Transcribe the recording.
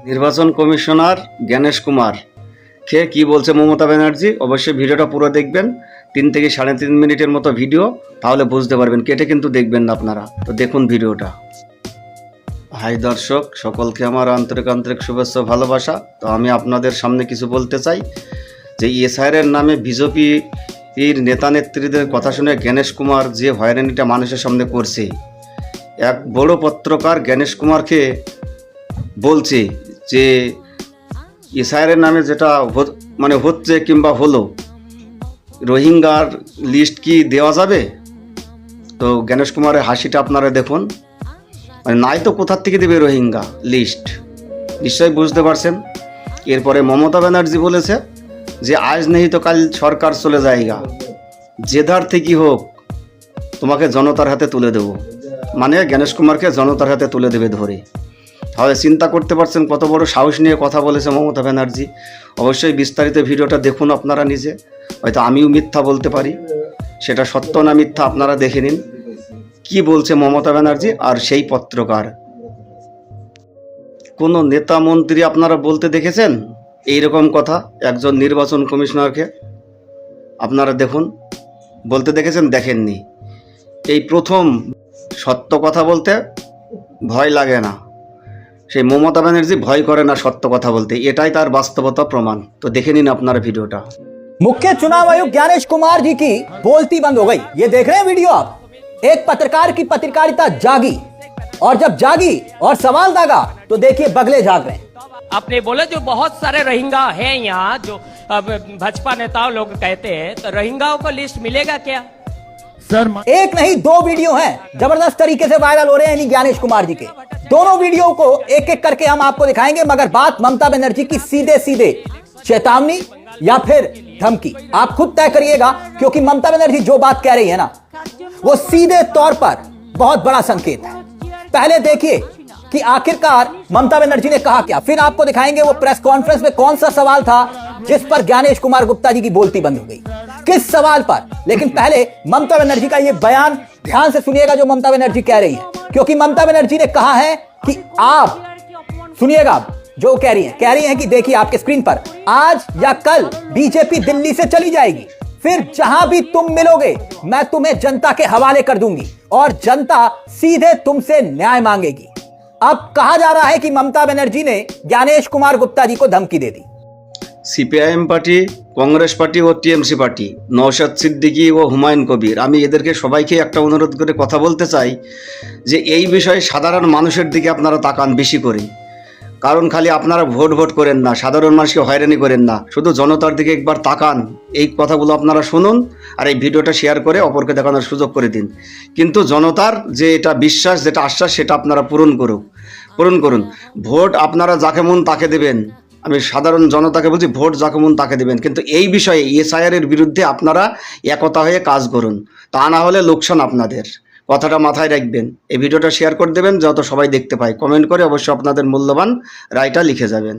নির্বাচন কমিশনার জ্ঞানেশ কুমার কে কি বলছে মমতা ব্যানার্জি, অবশ্যই ভিডিওটা পুরো দেখবেন। 3 থেকে 3.5 মিনিটের মতো ভিডিও, তাহলে বুঝতে পারবেন। কেটে কিন্তু দেখবেন না আপনারা। তো দেখুন ভিডিওটা। হাই দর্শক, সকলকে আমার আন্তরিক আন্তরিক শুভেচ্ছা ভালোবাসা। তো আমি আপনাদের সামনে কিছু বলতে চাই যে এসআইআরের নামে বিজেপির নেতা নেত্রীদের কথা শুনে জ্ঞানেশ কুমার যে হয়রানিটা মানুষের সামনে করছে, এক বড় পত্রকার জ্ঞানেশ কুমারকে বলছে যে এসআইআরের নামে যেটা হচ্ছে কিংবা হলো, রোহিঙ্গার লিস্ট কি দেওয়া যাবে? তো জ্ঞানেশ কুমারের হাসিটা আপনারা দেখুন। নাই তো কোথার থেকে দেবে রোহিঙ্গা লিস্ট, নিশ্চয়ই বুঝতে পারছেন। এরপরে মমতা ব্যানার্জি বলেছে যে আজ নেই তো কাল সরকার চলে যায়গা, যেধার থেকে হোক তোমাকে জনতার হাতে তুলে দেব। মানে জ্ঞানেশ কুমারকে জনতার হাতে তুলে দেবে ধরে। তাহলে চিন্তা করতে পারছেন কত বড় সাহস নিয়ে কথা বলেছে মমতা ব্যানার্জি। অবশ্যই বিস্তারিত ভিডিওটা দেখুন আপনারা নিজে। হয়তো আমিও মিথ্যা বলতে পারি, সেটা সত্য না মিথ্যা আপনারা দেখে নিন কি বলছে মমতা ব্যানার্জি আর সেই পত্রকার। কোনো নেতা মন্ত্রী আপনারা বলতে দেখেছেন এইরকম কথা? একজন নির্বাচন কমিশনারকে আপনারা দেখুন বলতে দেখেছেন? দেখেননি। এই প্রথম সত্য কথা বলতে ভয় লাগে না, সেই মমতা ব্যানার্জি ভয় করে না সত্য কথা বলতে, এটাই তার বাস্তবতা প্রমাণ। তো দেখে নিন আপনারা ভিডিওটা। मुख्य चुनाव आयुक्त ज्ञानेश कुमार जी की बोलती बंद हो गई। ये देख रहे हैं वीडियो आप? एक पत्रकार की पत्रकारिता जागी, और जब जागी और सवाल दागा तो देखिए बगले जाग रहे हैं। आपने बोला जो बहुत सारे रोहिंगा हैं यहाँ, जो भाजपा नेताओं लोग कहते हैं, तो रोहिंगाओं को लिस्ट मिलेगा क्या? सर एक नहीं 2 वीडियो हैं जबरदस्त तरीके से वायरल हो रहे हैं ज्ञानेश कुमार जी के। दोनों वीडियो को एक एक करके हम आपको दिखाएंगे, मगर बात ममता बनर्जी की सीधे सीधे चेतावनी या फिर धमकी, आप खुद तय करिएगा। क्योंकि ममता बनर्जी जो बात कह रही है ना, वो सीधे तौर पर बहुत बड़ा संकेत है। पहले देखिए कि आखिरकार ममता बनर्जी ने कहा क्या, फिर आपको दिखाएंगे वो प्रेस कॉन्फ्रेंस में कौन सा सवाल था जिस पर ज्ञानेश कुमार गुप्ता जी की बोलती बंद हो गई, किस सवाल पर। लेकिन पहले ममता बनर्जी का ये बयान ध्यान से सुनिएगा जो ममता बनर्जी कह रही है, क्योंकि ममता बनर्जी ने कहा है कि आप सुनिएगा जो कह रही हैं कि देखिए आपके स्क्रीन पर, आज या कल बीजेपी दिल्ली से चली जाएगी, फिर जहां भी तुम मिलोगे मैं तुम्हें जनता के हवाले कर दूंगी और जनता सीधे तुमसे न्याय मांगेगी। अब कहा जा रहा है कि ममता बनर्जी ने ज्ञानेश कुमार गुप्ता जी को धमकी दे दी। সিপিআইএম পার্টি, কংগ্রেস পার্টি ও টিএমসি পার্টি, নওশাদ সিদ্দিকী ও হুমায়ুন কবির, আমি এদেরকে সবাইকে একটা অনুরোধ করে কথা বলতে চাই যে এই বিষয়ে সাধারণ মানুষের দিকে আপনারা তাকান বেশি করে। কারণ খালি আপনারা ভোট করেন না, সাধারণ মানুষকে হয়রানি করেন না, শুধু জনতার দিকে একবার তাকান। এই কথাগুলো আপনারা শুনুন আর এই ভিডিওটা শেয়ার করে অপরকে দেখানোর সুযোগ করে দিন। কিন্তু জনতার যে এটা বিশ্বাস, যেটা আশ্বাস, সেটা আপনারা পূরণ করুন। ভোট আপনারা যাকে মন তাকে দেবেন। আমি সাধারণ জনতাকে বলছি, ভোট যাকে মন তাকে দেবেন, কিন্তু এই বিষয়ে এসআইআর এর বিরুদ্ধে আপনারা একতা হয়ে কাজ করুন, তা না হলে লোকসান আপনাদের। কথাটা মাথায় রাখবেন। এই ভিডিওটা শেয়ার করে দেবেন যাতে সবাই দেখতে পায়। কমেন্ট করে অবশ্যই আপনাদের মূল্যবান রায়টা লিখে যাবেন।